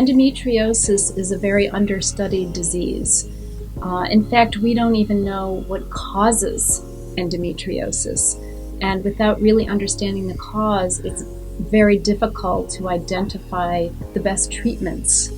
Endometriosis is a very understudied disease. In fact, we don't even know what causes endometriosis. And without really understanding the cause, it's very difficult to identify the best treatments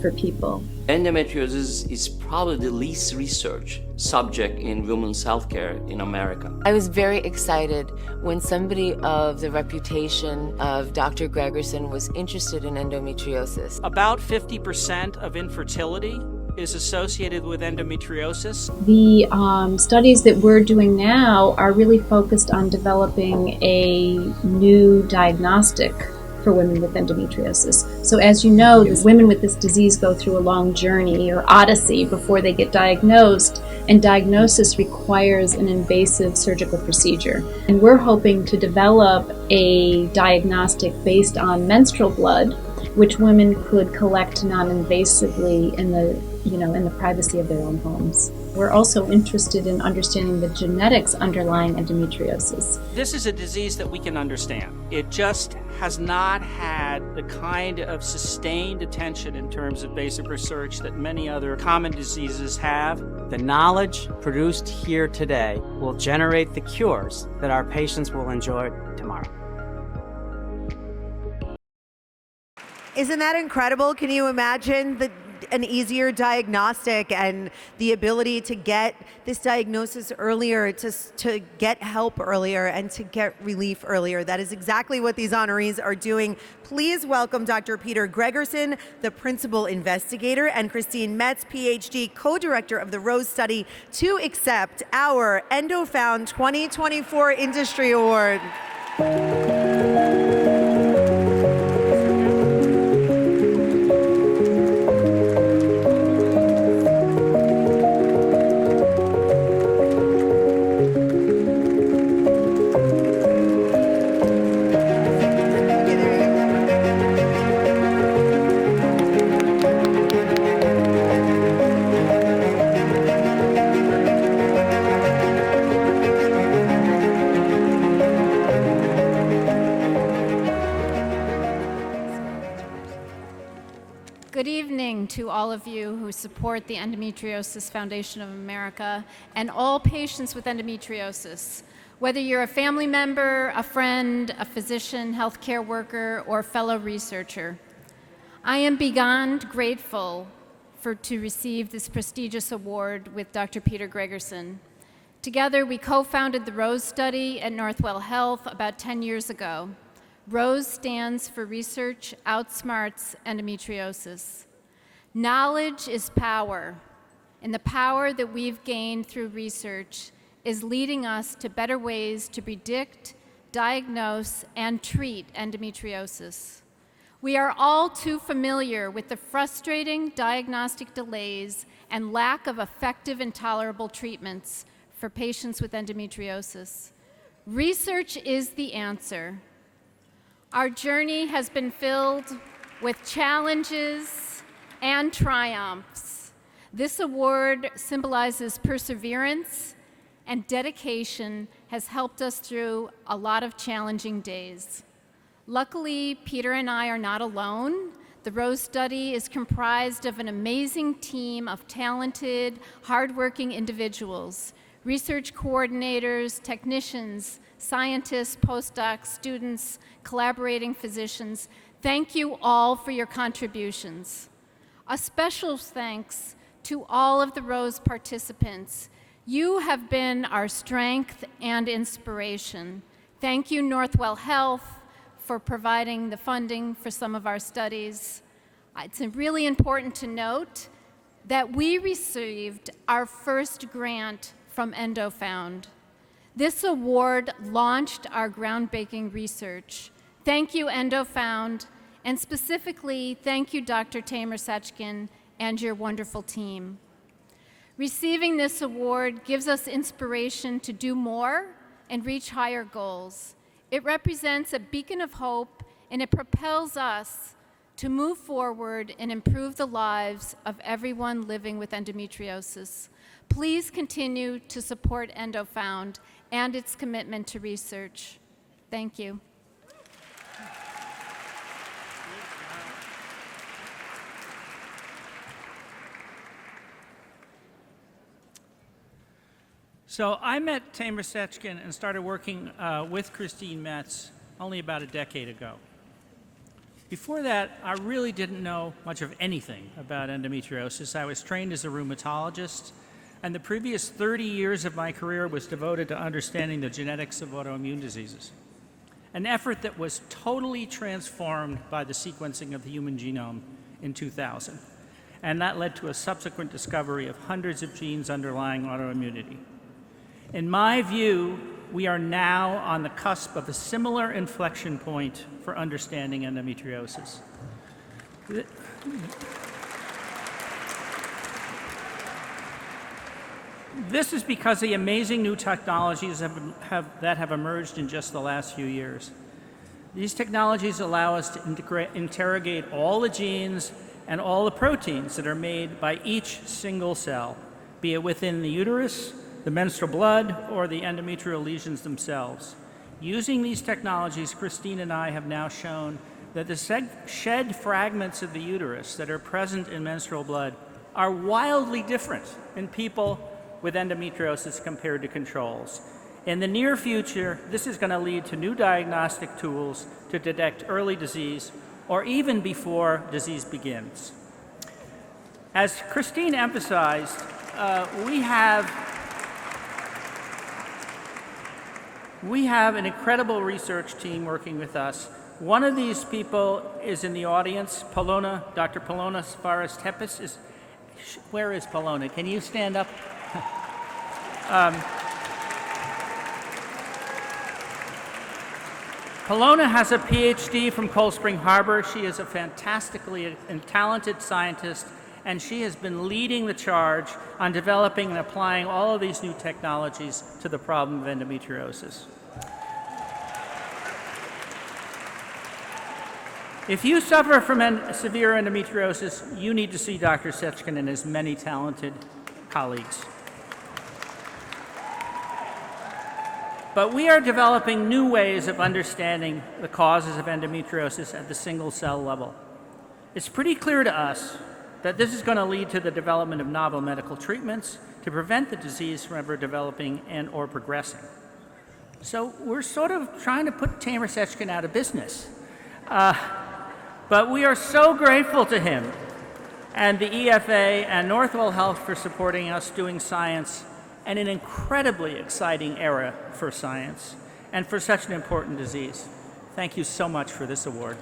for people. Endometriosis is probably the least researched subject in women's healthcare in America. I was very excited when somebody of the reputation of Dr. Gregerson was interested in endometriosis. About 50% of infertility is associated with endometriosis. The studies that we're doing now are really focused on developing a new diagnostic for women with endometriosis. So as you know, the women with this disease go through a long journey or odyssey before they get diagnosed, and diagnosis requires an invasive surgical procedure. And we're hoping to develop a diagnostic based on menstrual blood, which women could collect non-invasively in the privacy of their own homes. We're also interested in understanding the genetics underlying endometriosis. This is a disease that we can understand. It just has not had the kind of sustained attention in terms of basic research that many other common diseases have. The knowledge produced here today will generate the cures that our patients will enjoy tomorrow. Isn't that incredible? Can you imagine an easier diagnostic and the ability to get this diagnosis earlier, to get help earlier, and to get relief earlier? That is exactly what these honorees are doing. Please welcome Dr. Peter Gregerson, the principal investigator, and Christine Metz, PhD, co-director of the ROSE study, to accept our EndoFound 2024 Industry Award. Good evening to all of you who support the Endometriosis Foundation of America and all patients with endometriosis. Whether you're a family member, a friend, a physician, healthcare worker, or fellow researcher, I am beyond grateful to receive this prestigious award with Dr. Peter Gregerson. Together, we co-founded the ROSE study at Northwell Health about 10 years ago. ROSE stands for Research Outsmarts Endometriosis. Knowledge is power, and the power that we've gained through research is leading us to better ways to predict, diagnose, and treat endometriosis. We are all too familiar with the frustrating diagnostic delays and lack of effective and tolerable treatments for patients with endometriosis. Research is the answer. Our journey has been filled with challenges and triumphs. This award symbolizes perseverance, and dedication has helped us through a lot of challenging days. Luckily, Peter and I are not alone. The ROSE study is comprised of an amazing team of talented, hardworking individuals, research coordinators, technicians, scientists, postdocs, students, collaborating physicians. Thank you all for your contributions. A special thanks to all of the ROSE participants. You have been our strength and inspiration. Thank you, Northwell Health, for providing the funding for some of our studies. It's really important to note that we received our first grant from EndoFound. This award launched our groundbreaking research. Thank you, EndoFound, and specifically, thank you, Dr. Tamer Sachkin and your wonderful team. Receiving this award gives us inspiration to do more and reach higher goals. It represents a beacon of hope, and it propels us to move forward and improve the lives of everyone living with endometriosis. Please continue to support EndoFound and its commitment to research. Thank you. So I met Tamer Sechkin and started working with Christine Metz only about a decade ago. Before that, I really didn't know much of anything about endometriosis. I was trained as a rheumatologist, and the previous 30 years of my career was devoted to understanding the genetics of autoimmune diseases, an effort that was totally transformed by the sequencing of the human genome in 2000. And that led to a subsequent discovery of hundreds of genes underlying autoimmunity. In my view, we are now on the cusp of a similar inflection point for understanding endometriosis. This is because the amazing new technologies that have emerged in just the last few years. These technologies allow us to interrogate all the genes and all the proteins that are made by each single cell, be it within the uterus, the menstrual blood, or the endometrial lesions themselves. Using these technologies, Christine and I have now shown that the shed fragments of the uterus that are present in menstrual blood are wildly different in people with endometriosis compared to controls. In the near future, this is going to lead to new diagnostic tools to detect early disease or even before disease begins. As Christine emphasized, we have an incredible research team working with us. One of these people is in the audience, Dr. Polona Faris-Tepes. Where is Polona? Can you stand up? Polona has a PhD from Cold Spring Harbor. She is a fantastically and talented scientist, and she has been leading the charge on developing and applying all of these new technologies to the problem of endometriosis. If you suffer from severe endometriosis, you need to see Dr. Sechkin and his many talented colleagues. But we are developing new ways of understanding the causes of endometriosis at the single cell level. It's pretty clear to us that this is going to lead to the development of novel medical treatments to prevent the disease from ever developing and or progressing. So we're sort of trying to put Tamer Sechkin out of business. But we are so grateful to him and the EFA and Northwell Health for supporting us doing science and an incredibly exciting era for science and for such an important disease. Thank you so much for this award.